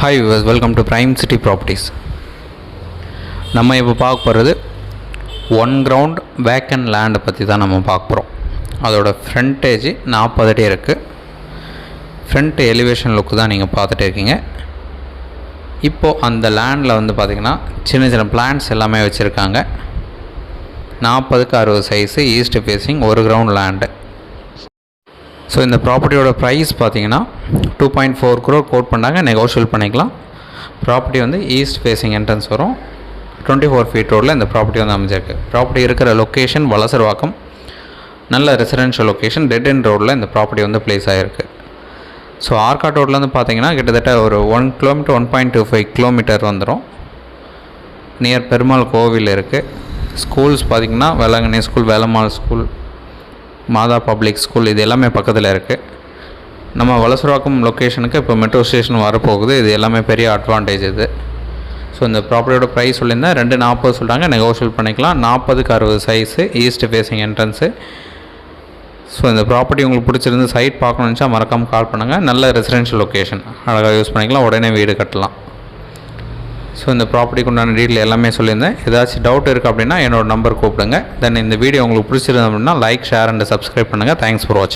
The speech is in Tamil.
Hi viewers, welcome to prime city properties. நம்ம இப்போ பார்க்க போகிறது 1 கிரவுண்ட் வேக்கன் லேண்டை பற்றி தான் நம்ம பார்க்க போகிறோம். அதோட ஃப்ரண்டேஜ் 40 அடி இருக்குது. ஃப்ரண்ட் எலிவேஷன் லுக்கு தான் நீங்கள் பார்த்துட்டு இருக்கீங்க. இப்போது அந்த லேண்டில் வந்து பார்த்திங்கன்னா சின்ன சின்ன பிளான்ட்ஸ் எல்லாமே வச்சுருக்காங்க. 40க்கு 60 size, east facing, 1 ground land. So இந்த ப்ராப்பர்ட்டியோட ப்ரைஸ் பார்த்தீங்கன்னா 2.4 crore கோட் பண்ணாங்க. நெகோஷியல் பண்ணிக்கலாம். ப்ராப்பர்ட்டி வந்து ஈஸ்ட் ஃபேஸிங் என்ட்ரன்ஸ் வரும். 24 feet ரோடில் இந்த ப்ராப்பர்ட்டி வந்து அமைஞ்சிருக்கு. ப்ராப்பர்ட்டி இருக்கிற லொக்கேஷன் வலசரவாக்கம், நல்ல ரெசிடென்ஷியல் லொக்கேஷன், டெட் எண்ட் ரோடில் இந்த ப்ராப்பர்ட்டி வந்து பிளேஸ் ஆகிருக்கு. ஸோ ஆர்காட் ரோட்லேருந்து பார்த்தீங்கன்னா கிட்டத்தட்ட ஒரு 1 kilometer 1.25 kilometer வந்துடும். நியர் பெருமாள் கோவில் இருக்குது. ஸ்கூல்ஸ் பார்த்திங்கன்னா வேளாங்கண்ணி ஸ்கூல், வேலம்மாள் ஸ்கூல், மாதா பப்ளிக் ஸ்கூல், இது எல்லாமே பக்கத்தில் இருக்குது. நம்ம வலசரவாக்கம் லொக்கேஷனுக்கு இப்போ மெட்ரோ ஸ்டேஷன் வரப்போகுது. இது எல்லாமே பெரிய அட்வான்டேஜ் இது. ஸோ இந்த ப்ராப்பர்ட்டியோட ப்ரைஸ் சொல்லியிருந்தேன், 2.40 சொல்கிறாங்க. நெகோஷியல் பண்ணிக்கலாம். 40க்கு 60 size, east facing entrance. So இந்த ப்ராப்பர்ட்டி உங்களுக்கு பிடிச்சிருந்து சைட் பார்க்கணுன்னு நினச்சா மறக்காமல் கால் பண்ணுங்கள். நல்ல ரெசிடென்ஷியல் லொக்கேஷன், அழகாக யூஸ் பண்ணிக்கலாம். உடனே வீடு கட்டலாம். ஸோ இந்த ப்ராப்பர்ட்டிக்கு உண்டான டீட்டெயில் எல்லாமே சொல்லியிருந்தேன். ஏதாச்சும் டவுட் இருக்குது அப்படின்னா என்னோடய நம்பர் கூப்பிடுங்க. தென் இந்த வீடியோ உங்களுக்கு பிடிச்சிருந்தது அப்படின்னா லைக், ஷேர் அண்ட் சப்ஸ்கிரைப் பண்ணுங்கள். தேங்க்ஸ் ஃபார் வாட்சிங்.